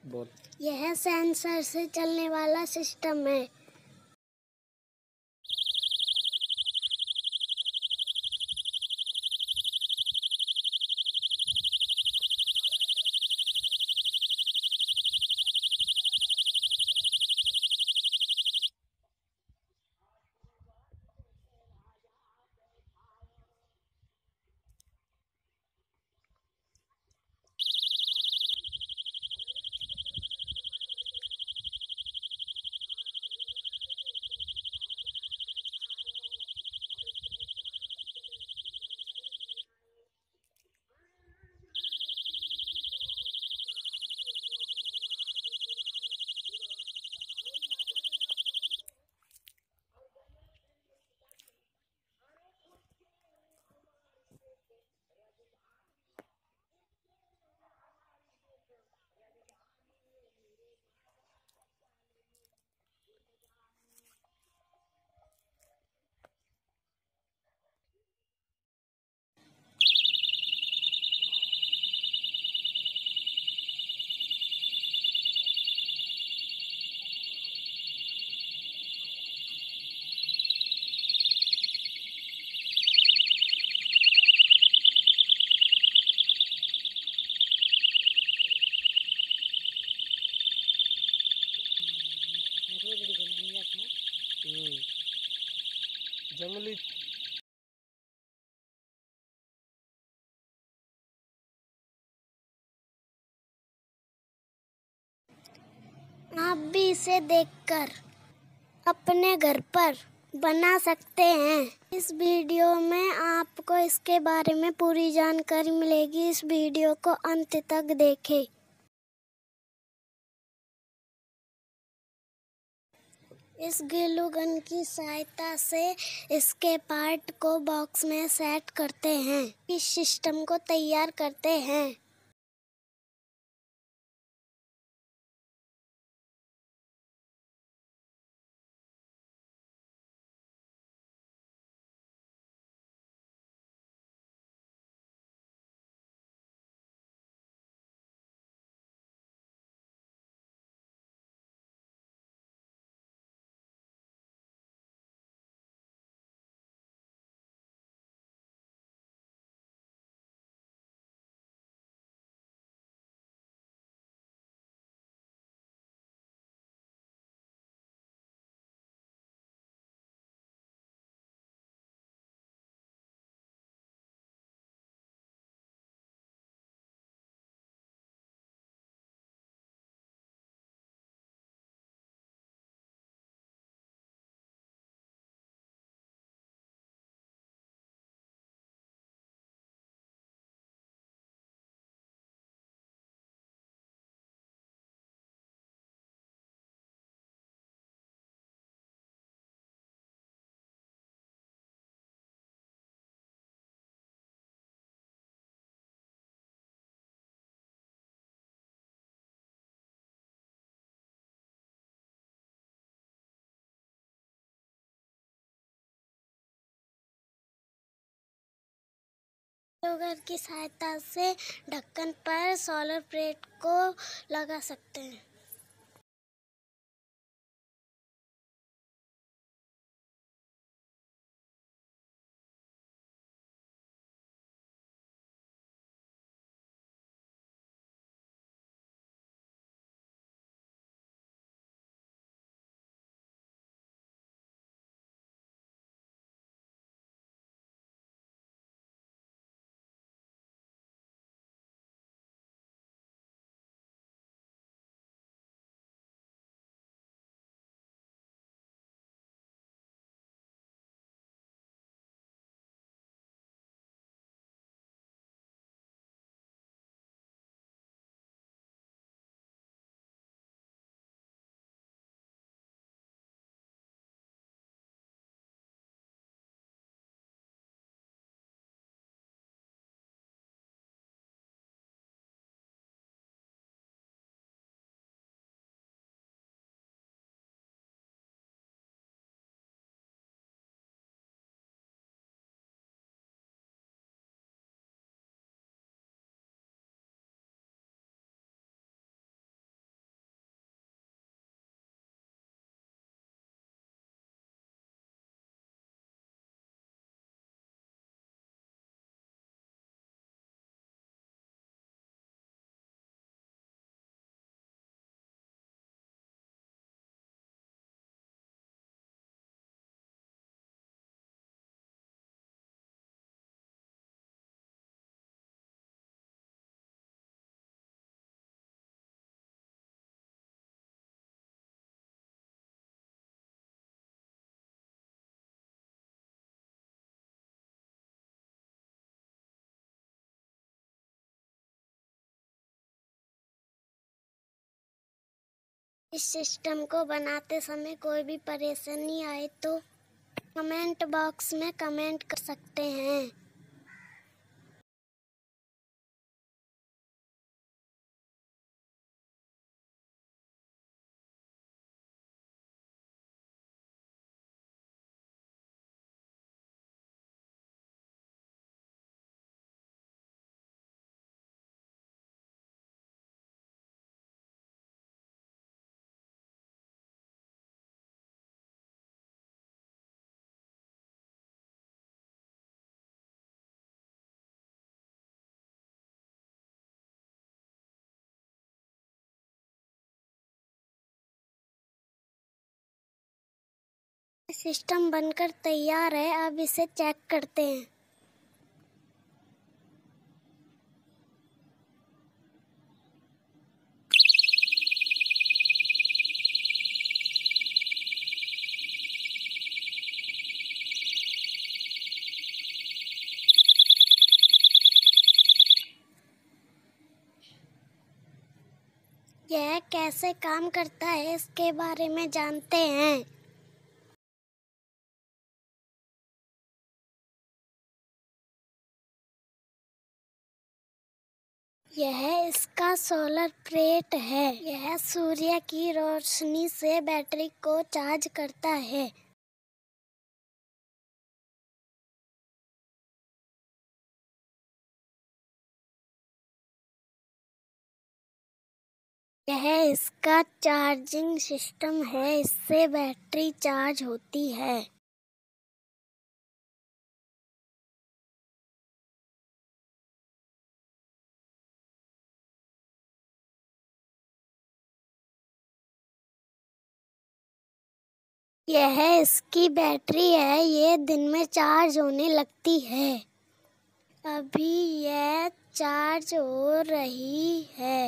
बोल। यह सेंसर से चलने वाला सिस्टम है। जंगली आप भी इसे देखकर अपने घर पर बना सकते हैं। इस वीडियो में आपको इसके बारे में पूरी जानकारी मिलेगी। इस वीडियो को अंत तक देखें। इस ग्लू गन की सहायता से इसके पार्ट को बॉक्स में सेट करते हैं। इस सिस्टम को तैयार करते हैं। ग्लू गन की सहायता से ढक्कन पर सोलर प्लेट को लगा सकते हैं। इस सिस्टम को बनाते समय कोई भी परेशानी आए तो कमेंट बॉक्स में कमेंट कर सकते हैं। सिस्टम बनकर तैयार है, अब इसे चेक करते हैं। यह कैसे काम करता है इसके बारे में जानते हैं। यह इसका सोलर प्लेट है। यह सूर्य की रोशनी से बैटरी को चार्ज करता है। यह इसका चार्जिंग सिस्टम है, इससे बैटरी चार्ज होती है। यह इसकी बैटरी है, ये दिन में चार्ज होने लगती है। अभी यह चार्ज हो रही है।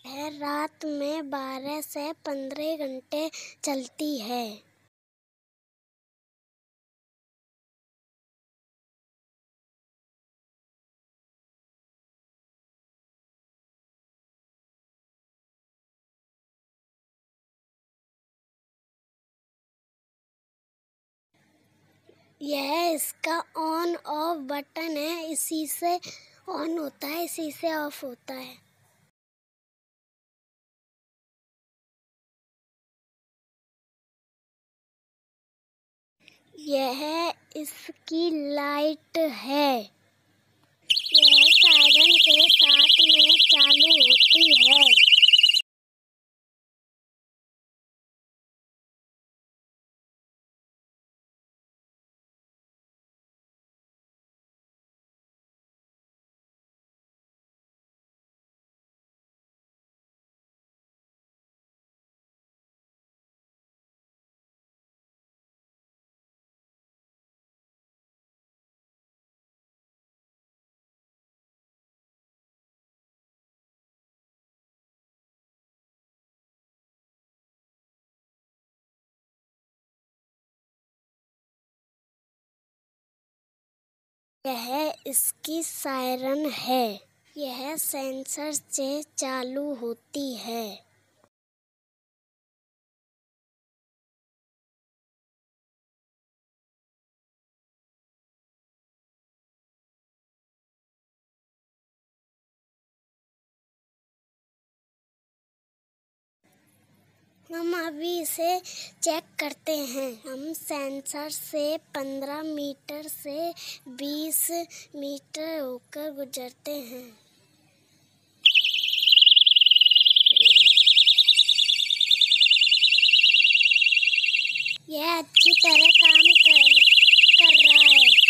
यह रात में 12 से 15 घंटे चलती है। यह इसका ऑन ऑफ बटन है, इसी से ऑन होता है, इसी से ऑफ होता है। यह इसकी लाइट है। यह सायरन के साथ में चालू होती है। यह इसकी सायरन है। यह सेंसर से चालू होती है। हम अभी इसे चेक करते हैं। हम सेंसर से 15 मीटर से 20 मीटर होकर गुजरते हैं। यह अच्छी तरह काम कर रहा है।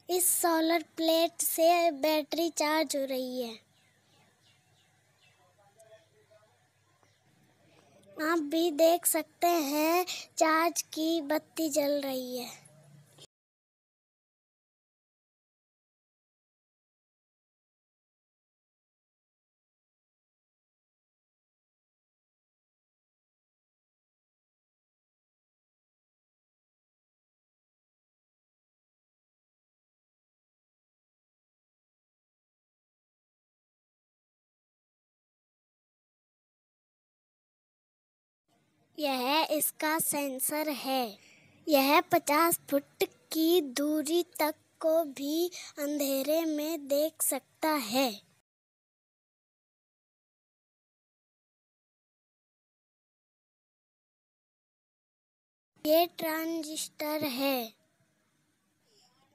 इस सोलर प्लेट से बैटरी चार्ज हो रही है। आप भी देख सकते हैं, चार्ज की बत्ती जल रही है। यह इसका सेंसर है। यह 50 फुट की दूरी तक को भी अंधेरे में देख सकता है। ये ट्रांजिस्टर है।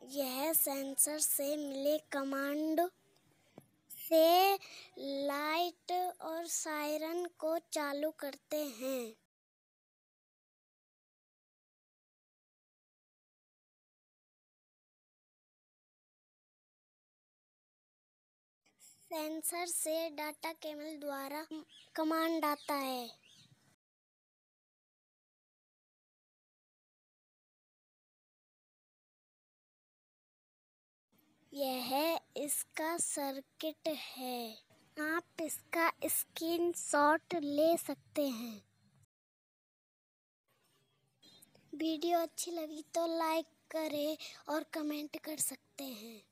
यह सेंसर से मिले कमांड से लाइट और सायरन को चालू करते हैं। सेंसर से डाटा केबल द्वारा कमांड आता है। यह इसका सर्किट है। आप इसका स्क्रीनशॉट ले सकते हैं। वीडियो अच्छी लगी तो लाइक करें और कमेंट कर सकते हैं।